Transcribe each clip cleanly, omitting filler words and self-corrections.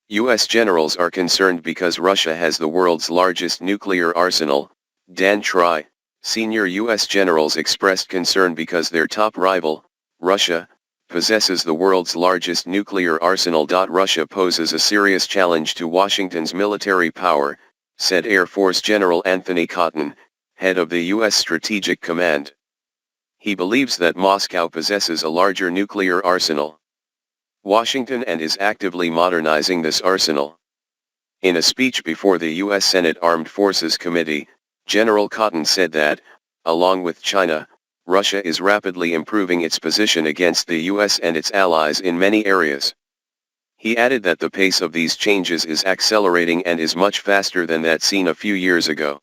U.S. generals are concerned because Russia has the world's largest nuclear arsenal. Dan Tri, senior U.S. generals expressed concern because their top rival, Russia, possesses the world's largest nuclear arsenal. Russia poses a serious challenge to Washington's military power, said Air Force General Anthony Cotton, head of the U.S. Strategic Command. He believes that Moscow possesses a larger nuclear arsenal. Washington and is actively modernizing this arsenal. In a speech before the U.S. Senate Armed Forces Committee, General Cotton said that, along with China, Russia is rapidly improving its position against the U.S. and its allies in many areas. He added that the pace of these changes is accelerating and is much faster than that seen a few years ago.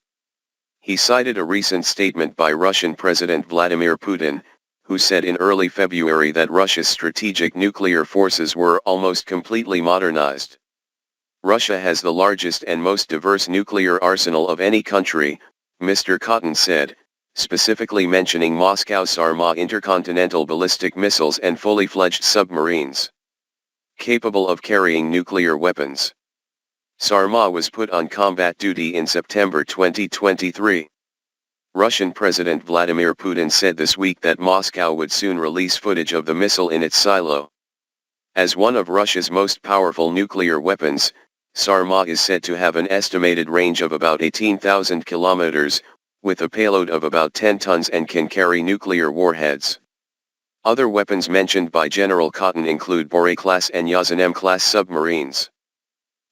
He cited a recent statement by Russian President Vladimir Putin, who said in early February that Russia's strategic nuclear forces were almost completely modernized. Russia has the largest and most diverse nuclear arsenal of any country, Mr. Cotton said, specifically mentioning Moscow's Sarma intercontinental ballistic missiles and fully fledged submarines capable of carrying nuclear weapons. Sarma was put on combat duty in September 2023. Russian President Vladimir Putin said this week that Moscow would soon release footage of the missile in its silo. As one of Russia's most powerful nuclear weapons, Sarma is said to have an estimated range of about 18,000 kilometers, with a payload of about 10 tons and can carry nuclear warheads. Other weapons mentioned by General Cotton include Boray-class and Yazanem-class submarines.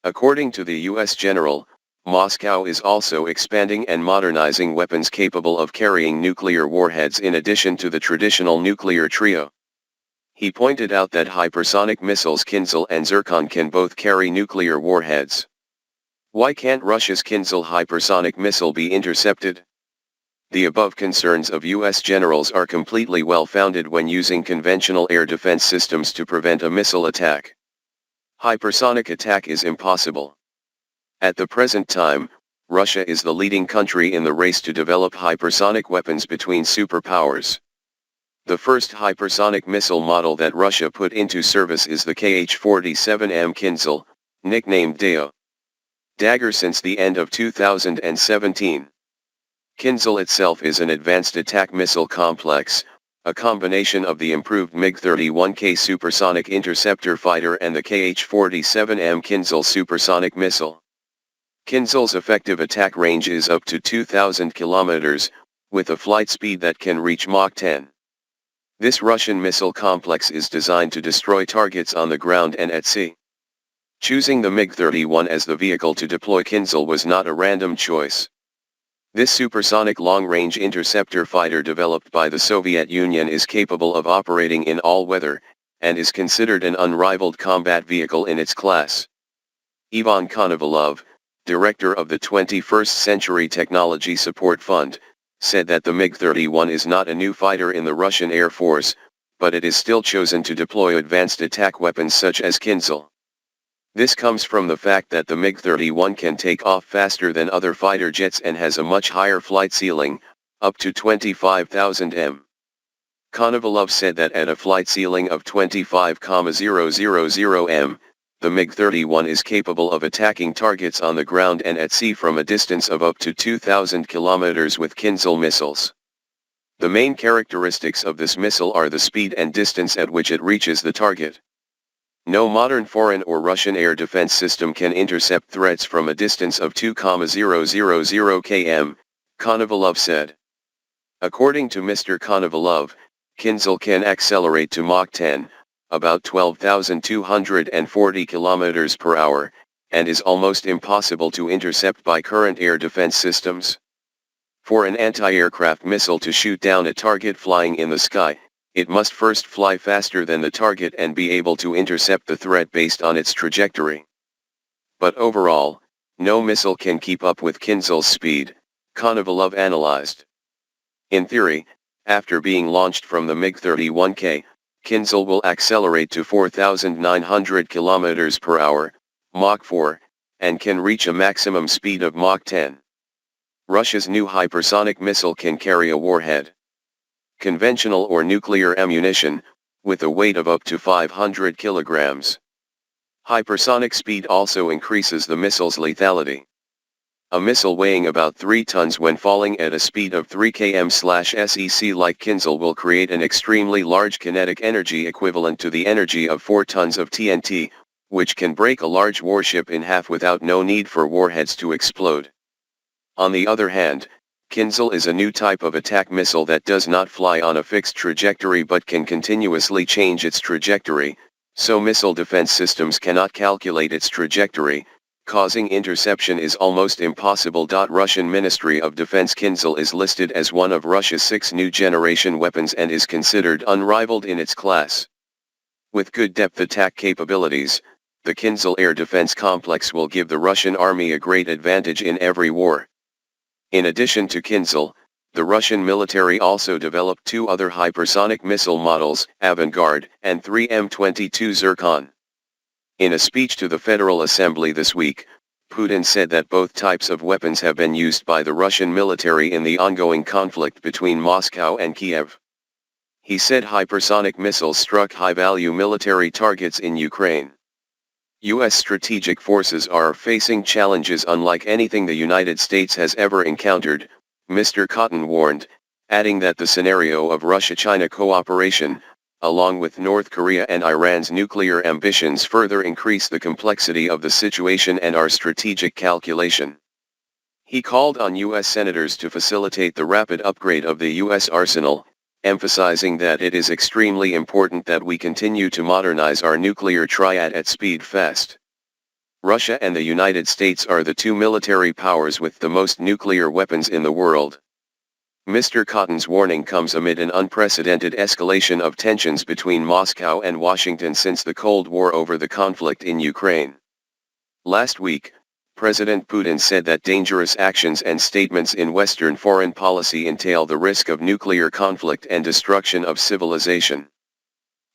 According to the U.S. general, Moscow is also expanding and modernizing weapons capable of carrying nuclear warheads in addition to the traditional nuclear trio. He pointed out that hypersonic missiles Kinzhal and Zircon can both carry nuclear warheads. Why can't Russia's Kinzhal hypersonic missile be intercepted? The above concerns of U.S. generals are completely well-founded when using conventional air defense systems to prevent a missile attack. Hypersonic attack is impossible. At the present time, Russia is the leading country in the race to develop hypersonic weapons between superpowers. The first hypersonic missile model that Russia put into service is the Kh-47M Kinzhal, nicknamed Dagger since the end of 2017. Kinzhal itself is an advanced attack missile complex, a combination of the improved MiG-31K supersonic interceptor fighter and the Kh-47M Kinzhal supersonic missile. Kinzhal's effective attack range is up to 2,000 kilometers, with a flight speed that can reach Mach 10. This Russian missile complex is designed to destroy targets on the ground and at sea. Choosing the MiG-31 as the vehicle to deploy Kinzhal was not a random choice. This supersonic long-range interceptor fighter developed by the Soviet Union is capable of operating in all weather, and is considered an unrivaled combat vehicle in its class. Ivan Konovalov, director of the 21st Century Technology Support Fund, said that the MiG-31 is not a new fighter in the Russian Air Force, but it is still chosen to deploy advanced attack weapons such as Kinzhal. This comes from the fact that the MiG-31 can take off faster than other fighter jets and has a much higher flight ceiling, up to 25,000 m. Konovalov said that at a flight ceiling of 25,000 m, the MiG-31 is capable of attacking targets on the ground and at sea from a distance of up to 2,000 kilometers with Kinzhal missiles. The main characteristics of this missile are the speed and distance at which it reaches the target. No modern foreign or Russian air defense system can intercept threats from a distance of 2,000 km, Konovalov said. According to Mr. Konovalov, Kinzhal can accelerate to Mach 10, about 12,240 km per hour, and is almost impossible to intercept by current air defense systems. For an anti-aircraft missile to shoot down a target flying in the sky, it must first fly faster than the target and be able to intercept the threat based on its trajectory. But overall, no missile can keep up with Kinzhal's speed, Konovalov analyzed. In theory, after being launched from the MiG-31K, Kinzhal will accelerate to 4,900 km per hour, Mach 4, and can reach a maximum speed of Mach 10. Russia's new hypersonic missile can carry a warhead, conventional or nuclear ammunition, with a weight of up to 500 kilograms. Hypersonic speed also increases the missile's lethality. A missile weighing about 3 tons when falling at a speed of 3 km/s like Kinzhal will create an extremely large kinetic energy equivalent to the energy of 4 tons of TNT, which can break a large warship in half without no need for warheads to explode. On the other hand, Kinzhal is a new type of attack missile that does not fly on a fixed trajectory but can continuously change its trajectory, so missile defense systems cannot calculate its trajectory, causing interception is almost impossible. Russian Ministry of Defense Kinzhal is listed as one of Russia's 6 new generation weapons and is considered unrivaled in its class. With good depth attack capabilities, the Kinzhal air defense complex will give the Russian army a great advantage in every war. In addition to Kinzhal, the Russian military also developed 2 other hypersonic missile models, Avangard and 3 M22 Zircon. In a speech to the Federal Assembly this week, Putin said that both types of weapons have been used by the Russian military in the ongoing conflict between Moscow and Kiev. He said hypersonic missiles struck high-value military targets in Ukraine. U.S. strategic forces are facing challenges unlike anything the United States has ever encountered, Mr. Cotton warned, adding that the scenario of Russia-China cooperation, along with North Korea and Iran's nuclear ambitions, further increase the complexity of the situation and our strategic calculation. He called on U.S. senators to facilitate the rapid upgrade of the U.S. arsenal, emphasizing that it is extremely important that we continue to modernize our nuclear triad at speed fast. Russia and the United States are the 2 military powers with the most nuclear weapons in the world. Mr. Cotton's warning comes amid an unprecedented escalation of tensions between Moscow and Washington since the Cold War over the conflict in Ukraine. Last week, President Putin said that dangerous actions and statements in Western foreign policy entail the risk of nuclear conflict and destruction of civilization.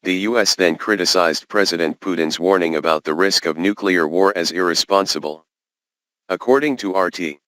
The U.S. then criticized President Putin's warning about the risk of nuclear war as irresponsible. According to RT.